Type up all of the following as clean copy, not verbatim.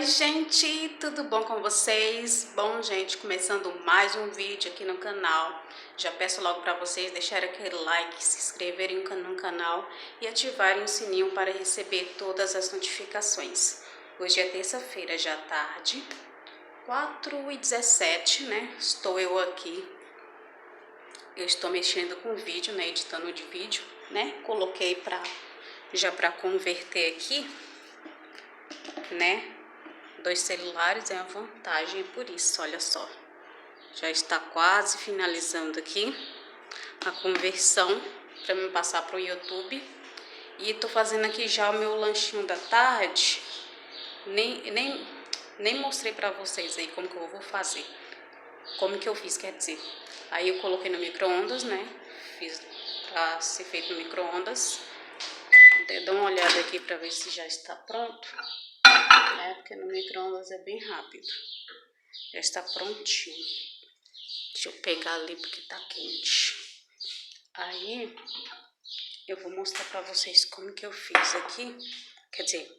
Oi gente, tudo bom com vocês? Bom gente, começando mais um vídeo aqui no canal. Já peço logo para vocês deixarem aquele like, se inscreverem no canal e ativarem o sininho para receber todas as notificações. Hoje é terça-feira, já tarde, 4h17, né? Estou eu aqui. Eu estou mexendo com o vídeo, né? Editando de vídeo, né? Coloquei para converter aqui, né? 2 celulares é uma vantagem por isso, olha só. Já está quase finalizando aqui a conversão para me passar para o YouTube. E tô fazendo aqui já o meu lanchinho da tarde. Nem mostrei para vocês aí como que eu vou fazer. Como que eu fiz, quer dizer. Aí eu coloquei no micro-ondas, né? Fiz para ser feito no micro-ondas. Dá uma olhada aqui para ver se já está pronto. Porque no micro-ondas é bem rápido. Já está prontinho. Deixa eu pegar ali porque tá quente. Aí eu vou mostrar pra vocês como que eu fiz aqui. Quer dizer,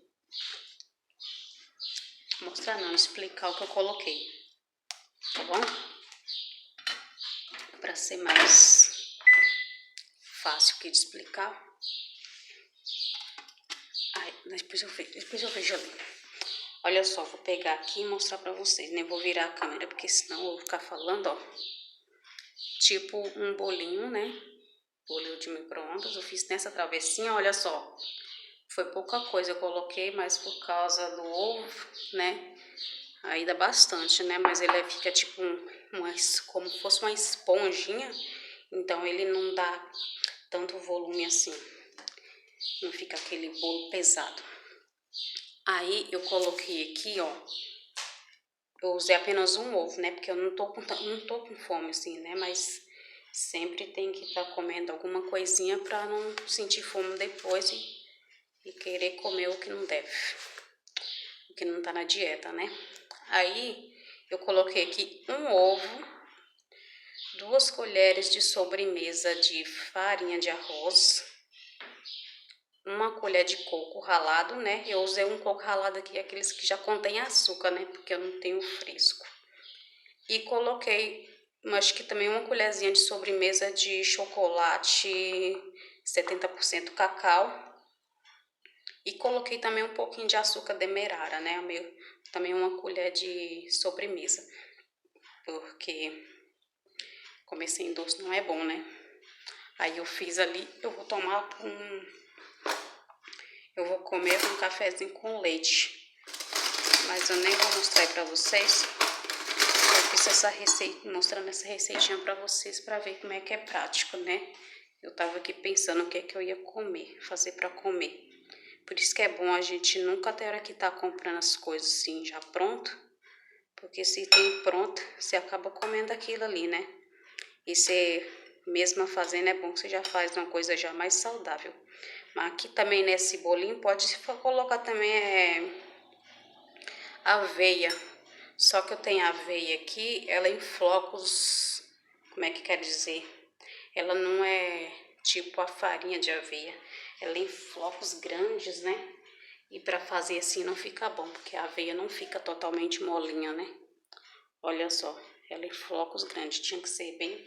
mostrar não, explicar o que eu coloquei. Tá bom? Pra ser mais fácil aqui de explicar. Aí, depois eu vejo ali. Olha só, vou pegar aqui e mostrar pra vocês. Nem vou virar a câmera porque senão eu vou ficar falando, ó. Tipo um bolinho, né? Bolinho de micro-ondas. Eu fiz nessa travessinha, olha só. Foi pouca coisa, eu coloquei, mas por causa do ovo, né? Aí dá bastante, né? Mas ele fica tipo como se fosse uma esponjinha. Então ele não dá tanto volume assim. Não fica aquele bolo pesado. Aí eu coloquei aqui, ó. Eu usei apenas um ovo, né? Porque eu não tô com fome assim, né? Mas sempre tem que estar comendo alguma coisinha pra não sentir fome depois e querer comer o que não deve. O que não tá na dieta, né? Aí eu coloquei aqui um ovo, 2 colheres de sobremesa de farinha de arroz, 1 colher de coco ralado, né? Eu usei um coco ralado aqui, aqueles que já contém açúcar, né? Porque eu não tenho fresco. E coloquei, acho que também 1 colherzinha de sobremesa de chocolate 70% cacau. E coloquei também um pouquinho de açúcar demerara, né? Também 1 colher de sobremesa. Porque comer sem doce não é bom, né? Aí eu fiz ali, eu vou comer com um cafezinho com leite. Mas eu nem vou mostrar aí pra vocês. Eu fiz essa receita, mostrando essa receitinha pra vocês, pra ver como é que é prático, né? Eu tava aqui pensando o que é que eu ia comer, fazer pra comer. Por isso que é bom a gente nunca ter hora que tá comprando as coisas assim já pronto. Porque se tem pronto, você acaba comendo aquilo ali, né? E você mesma fazendo é bom que você já faz uma coisa já mais saudável. Mas aqui também nesse bolinho pode colocar também aveia. Só que eu tenho aveia aqui, ela é em flocos, como é que quer dizer? Ela não é tipo a farinha de aveia, ela é em flocos grandes, né? E para fazer assim não fica bom, porque a aveia não fica totalmente molinha, né? Olha só, ela é em flocos grandes, tinha que ser bem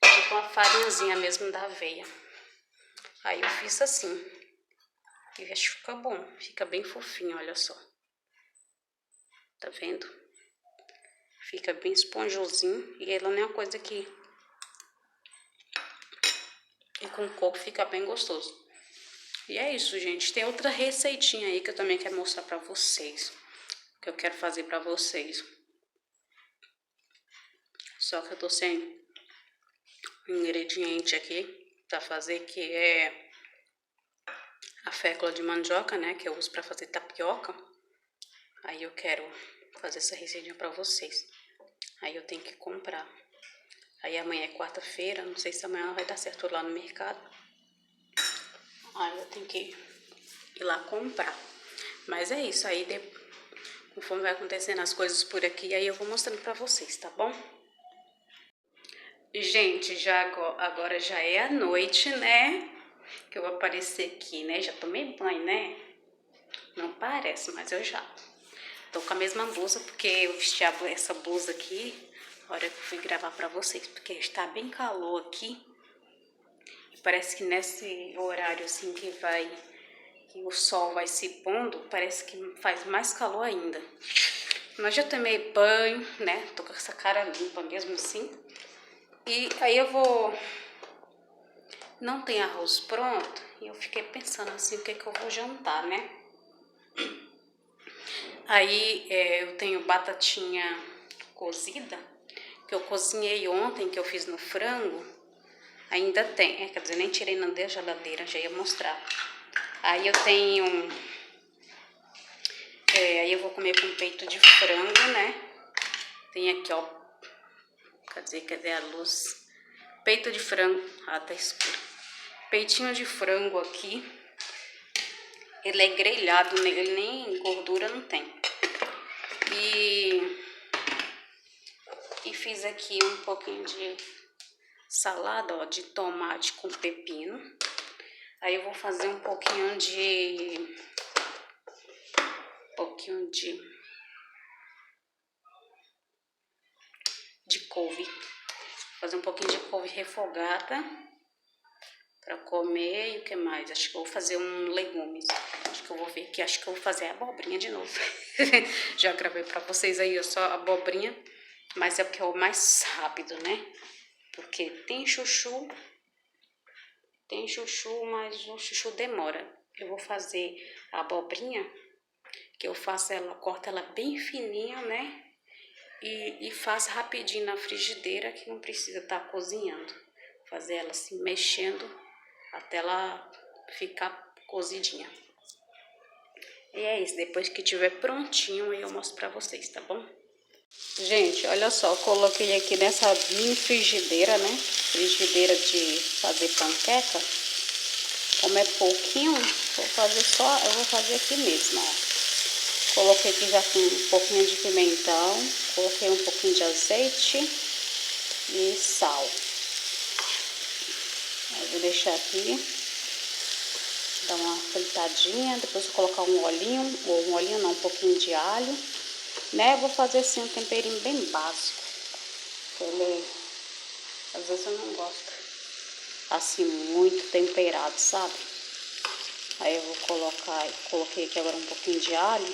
tipo uma farinhazinha mesmo da aveia. Aí eu fiz assim, e acho que fica bom, fica bem fofinho, olha só. Tá vendo? Fica bem esponjosinho e ela não é uma coisa que... E com coco fica bem gostoso. E é isso, gente. Tem outra receitinha aí que eu também quero mostrar pra vocês. Que eu quero fazer pra vocês. Só que eu tô sem ingrediente aqui pra fazer, que é a fécula de mandioca, né? Que eu uso pra fazer tapioca. Aí eu quero fazer essa receitinha pra vocês. Aí eu tenho que comprar. Aí amanhã é quarta-feira, não sei se amanhã vai dar certo lá no mercado. Aí eu tenho que ir lá comprar. Mas é isso, aí conforme vai acontecendo as coisas por aqui, aí eu vou mostrando pra vocês, tá bom? Gente, agora já é a noite, né? Que eu vou aparecer aqui, né? Já tomei banho, né? Não parece, mas eu já. Tô com a mesma blusa, porque eu vesti essa blusa aqui na hora que eu fui gravar pra vocês, porque está bem calor aqui. Parece que nesse horário assim que o sol vai se pondo, parece que faz mais calor ainda. Mas já tomei banho, né? Tô com essa cara limpa mesmo assim. E aí eu vou... Não tem arroz pronto, e eu fiquei pensando assim, o que que eu vou jantar, né? Aí eu tenho batatinha cozida, que eu cozinhei ontem, que eu fiz no frango. Ainda tem, quer dizer, nem tirei na geladeira, já ia mostrar. Aí eu tenho... aí eu vou comer com peito de frango, né? Tem aqui, ó. Cadê a luz? Peito de frango. Ah, tá escuro. Peitinho de frango aqui. Ele é grelhado, ele nem gordura não tem. E fiz aqui um pouquinho de salada, ó, de tomate com pepino. Aí eu vou fazer um pouquinho de couve. Fazer um pouquinho de couve refogada para comer. E o que mais? Acho que eu vou fazer legumes. Acho que eu vou ver aqui, acho que eu vou fazer abobrinha de novo. Já gravei para vocês aí, só abobrinha, mas é porque é o mais rápido, né? Porque tem chuchu, mas o chuchu demora. Eu vou fazer a abobrinha, que eu faço ela, corto ela bem fininha, né? E faço rapidinho na frigideira, que não precisa estar cozinhando. Fazer ela assim, mexendo até ela ficar cozidinha. E é isso, depois que tiver prontinho eu mostro pra vocês, tá bom? Gente, olha só, coloquei aqui nessa mini frigideira, né? Frigideira de fazer panqueca. Como é pouquinho, eu vou fazer aqui mesmo, ó. Coloquei aqui já com um pouquinho de pimentão, coloquei um pouquinho de azeite e sal. Aí vou deixar aqui, dar uma fritadinha, depois vou colocar um pouquinho de alho, né? Vou fazer assim um temperinho bem básico, às vezes eu não gosto assim muito temperado, sabe? Aí eu vou coloquei aqui agora um pouquinho de alho.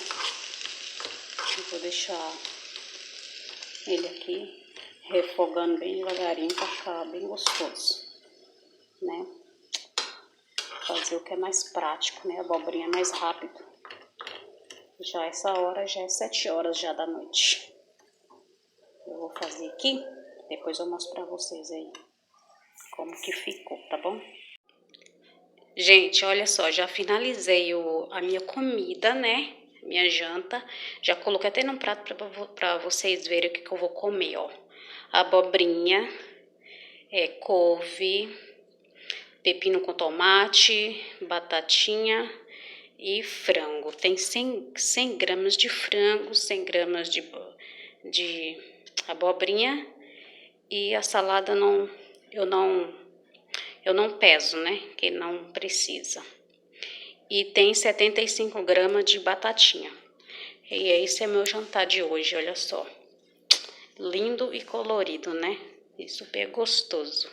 E vou deixar ele aqui refogando bem devagarinho para ficar bem gostoso, né? Fazer o que é mais prático, né? A abobrinha é mais rápido. Já essa hora, já é 7 horas já da noite. Eu vou fazer aqui, depois eu mostro pra vocês aí como que ficou, tá bom? Gente, olha só, já finalizei a minha comida, né? Minha janta. Já coloquei até num prato pra vocês verem o que eu vou comer, ó. Abobrinha, couve, pepino com tomate, batatinha e frango. Tem 100 gramas de frango, 100 gramas de abobrinha. E a salada eu não peso, né? Que não precisa. E tem 75 gramas de batatinha. E esse é meu jantar de hoje, olha só. Lindo e colorido, né? E super gostoso.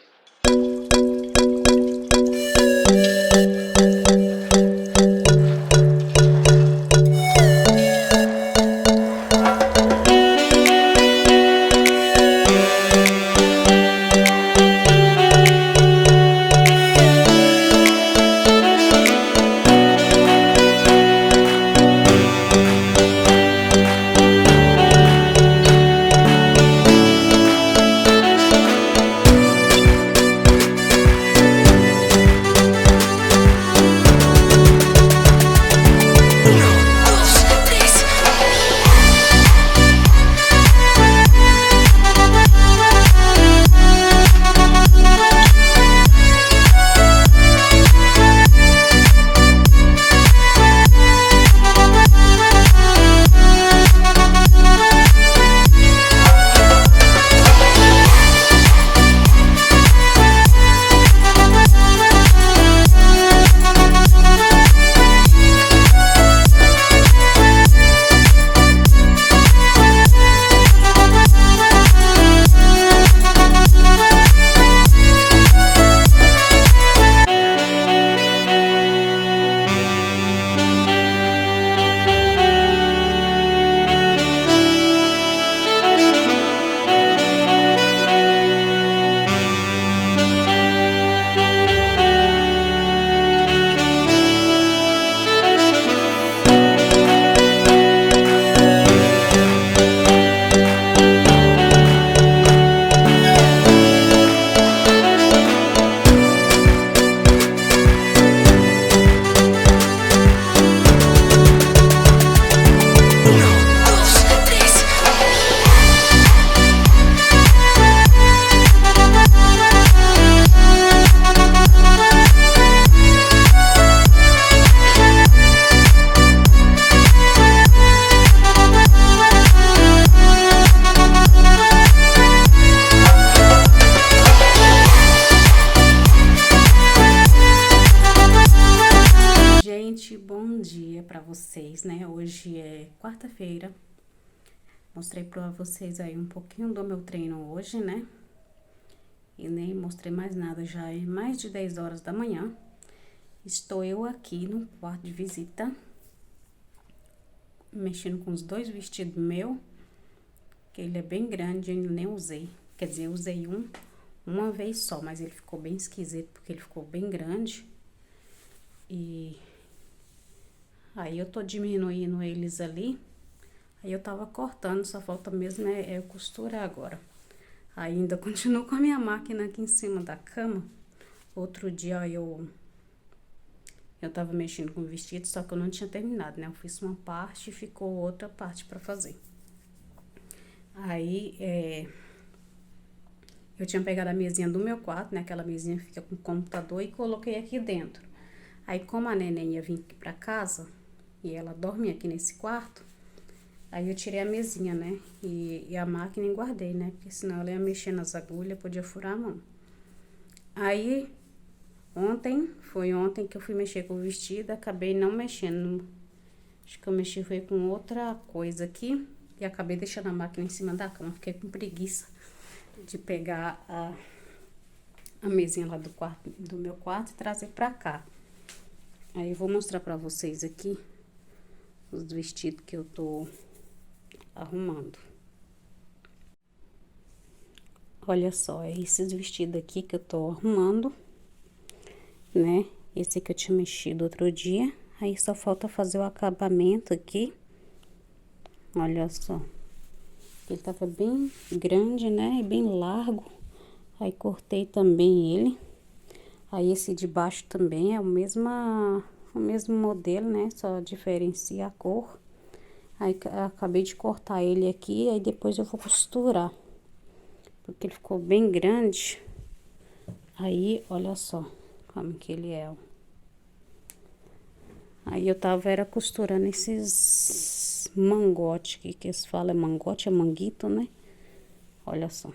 quarta-feira. Mostrei pra vocês aí um pouquinho do meu treino hoje, né? E nem mostrei mais nada, já é mais de 10 horas da manhã. Estou eu aqui no quarto de visita, mexendo com os dois vestidos meus, que ele é bem grande, eu ainda nem usei. Quer dizer, eu usei uma vez só, mas ele ficou bem esquisito, porque ele ficou bem grande. E aí eu tô diminuindo eles ali. Aí eu tava cortando, só falta mesmo eu costurar agora. Ainda continuo com a minha máquina aqui em cima da cama. Outro dia eu tava mexendo com o vestido, só que eu não tinha terminado, né? Eu fiz uma parte e ficou outra parte pra fazer. Aí, eu tinha pegado a mesinha do meu quarto, né? Aquela mesinha que fica com o computador, e coloquei aqui dentro. Aí, como a neném ia vir aqui pra casa, e ela dorme aqui nesse quarto, aí eu tirei a mesinha, né? E a máquina e guardei, né? Porque senão ela ia mexer nas agulhas, podia furar a mão. Aí, foi ontem que eu fui mexer com o vestido, acabei não mexendo. Acho que eu mexi foi com outra coisa aqui, e acabei deixando a máquina em cima da cama. Fiquei com preguiça de pegar a mesinha lá do meu quarto e trazer pra cá. Aí eu vou mostrar pra vocês aqui os vestidos que eu tô arrumando. Olha só, é esses vestidos aqui que eu tô arrumando, né? Esse que eu tinha mexido outro dia. Aí só falta fazer o acabamento aqui. Olha só. Ele tava bem grande, né? E bem largo. Aí cortei também ele. Aí esse de baixo também é o mesmo modelo, né? Só diferencia a cor. Aí acabei de cortar ele aqui, aí depois eu vou costurar. Porque ele ficou bem grande. Aí, olha só como que ele é, ó. Aí eu tava costurando esses mangote aqui, que eles falam mangote, é manguito, né? Olha só.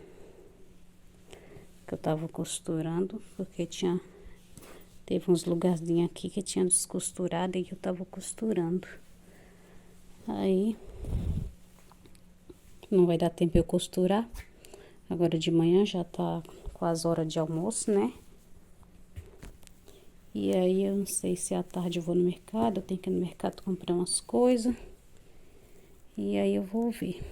Que eu tava costurando, porque teve uns lugarzinhos aqui que tinha descosturado e eu tava costurando. Aí, não vai dar tempo eu costurar. Agora de manhã já tá quase hora de almoço, né? E aí eu não sei se à tarde eu vou no mercado, eu tenho que ir no mercado comprar umas coisas. E aí eu vou ver.